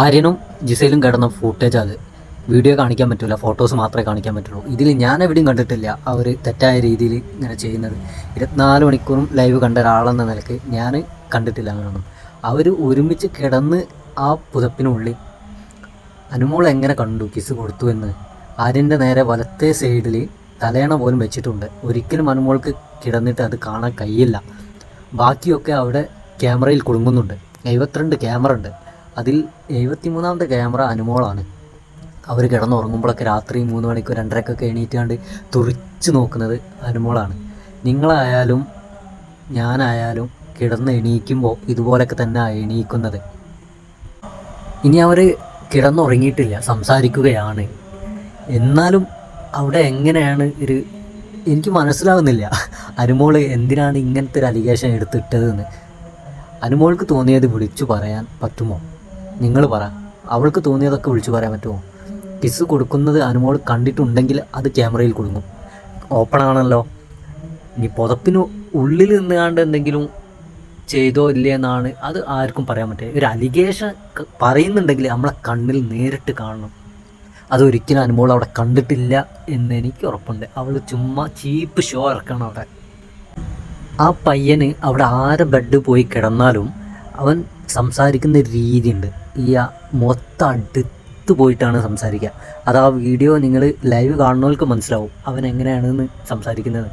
ആര്യനും ജിസയിലും കിടന്ന ഫൂട്ടേജ് അത് വീഡിയോ കാണിക്കാൻ പറ്റില്ല, ഫോട്ടോസ് മാത്രമേ കാണിക്കാൻ പറ്റുള്ളൂ. ഇതിൽ ഞാൻ എവിടെയും കണ്ടിട്ടില്ല അവർ തെറ്റായ രീതിയിൽ ഇങ്ങനെ ചെയ്യുന്നത്. 24 മണിക്കൂറും ലൈവ് കണ്ട ഒരാളെന്ന നിലയ്ക്ക് ഞാൻ കണ്ടിട്ടില്ല അങ്ങനെയൊന്നും. അവർ ഒരുമിച്ച് കിടന്ന് ആ പുതപ്പിനുള്ളിൽ അനുമോൾ എങ്ങനെ കണ്ടു കിസ് കൊടുത്തു എന്ന്. ആര്യൻ്റെ നേരെ വലത്തെ സൈഡിൽ തലയണ പോലും വെച്ചിട്ടുണ്ട്. ഒരിക്കലും അനുമോൾക്ക് കിടന്നിട്ട് അത് കാണാൻ കഴിയില്ല. ബാക്കിയൊക്കെ അവിടെ ക്യാമറയിൽ കുടുങ്ങുന്നുണ്ട്. 72 ക്യാമറ ഉണ്ട്. അതിൽ 73ാമത്തെ ക്യാമറ അനുമോളാണ്. അവർ കിടന്നുറങ്ങുമ്പോഴൊക്കെ രാത്രി 3 മണിക്ക് 2:30ക്കൊക്കെ എണീറ്റാണ്ട് തുറിച്ച് നോക്കുന്നത് അനുമോളാണ്. നിങ്ങളായാലും ഞാനായാലും കിടന്ന് എണീക്കുമ്പോൾ ഇതുപോലൊക്കെ തന്നെ എണീക്കുന്നത്. ഇനി അവർ കിടന്നുറങ്ങിയിട്ടില്ല, സംസാരിക്കുകയാണ്. എന്നാലും അവിടെ എങ്ങനെയാണ് എനിക്ക് മനസ്സിലാവുന്നില്ല. അനുമോൾ എന്തിനാണ് ഇങ്ങനത്തെ ഒരു അലിഗേഷൻ എടുത്തിട്ടതെന്ന്. അനുമോൾക്ക് തോന്നിയത് വിളിച്ചു പറയാൻ പറ്റുമോ? നിങ്ങൾ പറ. അവൾക്ക് തോന്നിയതൊക്കെ വിളിച്ചു പറയാൻ പറ്റുമോ? കിസ് കൊടുക്കുന്നത് അനുമോൾ കണ്ടിട്ടുണ്ടെങ്കിൽ അത് ക്യാമറയിൽ കൊടുക്കും. ഓപ്പൺ ആണല്ലോ. ഇനി പുതപ്പിന് ഉള്ളിൽ നിന്നുകൊണ്ട് എന്തെങ്കിലും ചെയ്തോ ഇല്ലേ എന്നാണ് അത് ആർക്കും പറയാൻ പറ്റുക. ഒരു അലിഗേഷൻ പറയുന്നുണ്ടെങ്കിൽ നമ്മളെ കണ്ണിൽ നേരിട്ട് കാണണം. അതൊരിക്കലും അനുമോൾ അവിടെ കണ്ടിട്ടില്ല എന്ന് എനിക്ക് ഉറപ്പുണ്ട്. അവൾ ചുമ്മാ ചീപ്പ് ഷോ ഇറക്കണം അവിടെ. ആ പയ്യന് അവിടെ ആരെ ബെഡ് പോയി കിടന്നാലും അവൻ സംസാരിക്കുന്ന രീതിയുണ്ട്. മൊത്തം അടുത്ത് പോയിട്ടാണ് സംസാരിക്കുക. അത് ആ വീഡിയോ നിങ്ങൾ ലൈവ് കാണുന്നവർക്ക് മനസ്സിലാവും അവൻ എങ്ങനെയാണെന്ന് സംസാരിക്കുന്നത്.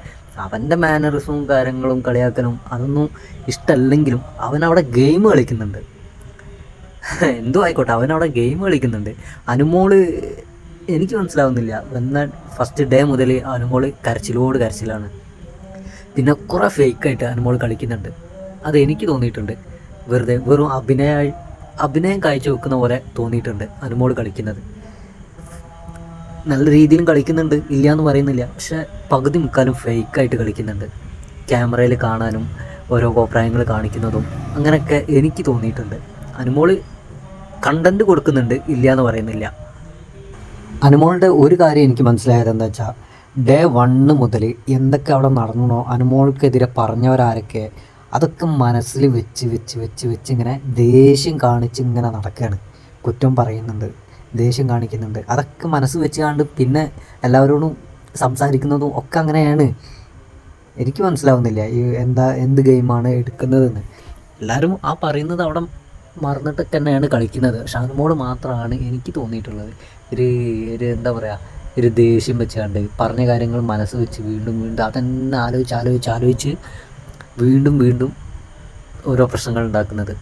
അവൻ്റെ മാനറിസവും കാര്യങ്ങളും കളിയാക്കലും അതൊന്നും ഇഷ്ടമല്ലെങ്കിലും അവനവിടെ ഗെയിം കളിക്കുന്നുണ്ട്. എന്തോ ആയിക്കോട്ടെ, അവനവിടെ ഗെയിം കളിക്കുന്നുണ്ട്. അനുമോള് എനിക്ക് മനസ്സിലാവുന്നില്ല. എന്നാൽ ഫസ്റ്റ് ഡേ മുതൽ അനുമോള് കരച്ചിലാണ്. പിന്നെ കുറേ ഫേക്കായിട്ട് അനുമോൾ കളിക്കുന്നുണ്ട്. അതെനിക്ക് തോന്നിയിട്ടുണ്ട്. വെറും അഭിനയം കാഴ്ച വെക്കുന്ന പോലെ തോന്നിയിട്ടുണ്ട് അനുമോൾ കളിക്കുന്നത്. നല്ല രീതിയിലും കളിക്കുന്നുണ്ട്, ഇല്ല എന്ന് പറയുന്നില്ല. പക്ഷെ പകുതി മുക്കാലും ഫേക്കായിട്ട് കളിക്കുന്നുണ്ട്. ക്യാമറയിൽ കാണാനും ഓരോ അഭിപ്രായങ്ങൾ കാണിക്കുന്നതും അങ്ങനെയൊക്കെ എനിക്ക് തോന്നിയിട്ടുണ്ട്. അനുമോൾ കണ്ടൻറ്റ് കൊടുക്കുന്നുണ്ട്, ഇല്ല എന്ന് പറയുന്നില്ല. അനുമോളുടെ ഒരു കാര്യം എനിക്ക് മനസ്സിലായത് എന്താ വെച്ചാൽ, ഡേ 1 മുതൽ എന്തൊക്കെ അവിടെ നടന്നോ, അനുമോൾക്കെതിരെ പറഞ്ഞവരാരൊക്കെ, അതൊക്കെ മനസ്സിൽ വെച്ച് ഇങ്ങനെ ദേഷ്യം കാണിച്ച് ഇങ്ങനെ നടക്കുകയാണ്. കുറ്റം പറയുന്നുണ്ട്, ദേഷ്യം കാണിക്കുന്നുണ്ട്. അതൊക്കെ മനസ്സ് വെച്ചുകൊണ്ട് പിന്നെ എല്ലാവരോടും സംസാരിക്കുന്നതും ഒക്കെ അങ്ങനെയാണ്. എനിക്ക് മനസ്സിലാവുന്നില്ല എന്ത് ഗെയിമാണ് എടുക്കുന്നതെന്ന്. എല്ലാവരും ആ പറയുന്നത് അവിടെ മറന്നിട്ട് തന്നെയാണ് കളിക്കുന്നത്. പക്ഷെ അനുമോൾ മാത്രമാണ് എനിക്ക് തോന്നിയിട്ടുള്ളത് ഒരു എന്താ പറയുക, ഒരു ദേഷ്യം വെച്ചുകൊണ്ട് പറഞ്ഞ കാര്യങ്ങൾ മനസ്സ് വെച്ച് വീണ്ടും അതന്നെ ആലോചിച്ച് വീണ്ടും ഓരോ പ്രശ്നങ്ങൾ ഉണ്ടാക്കുന്നത്.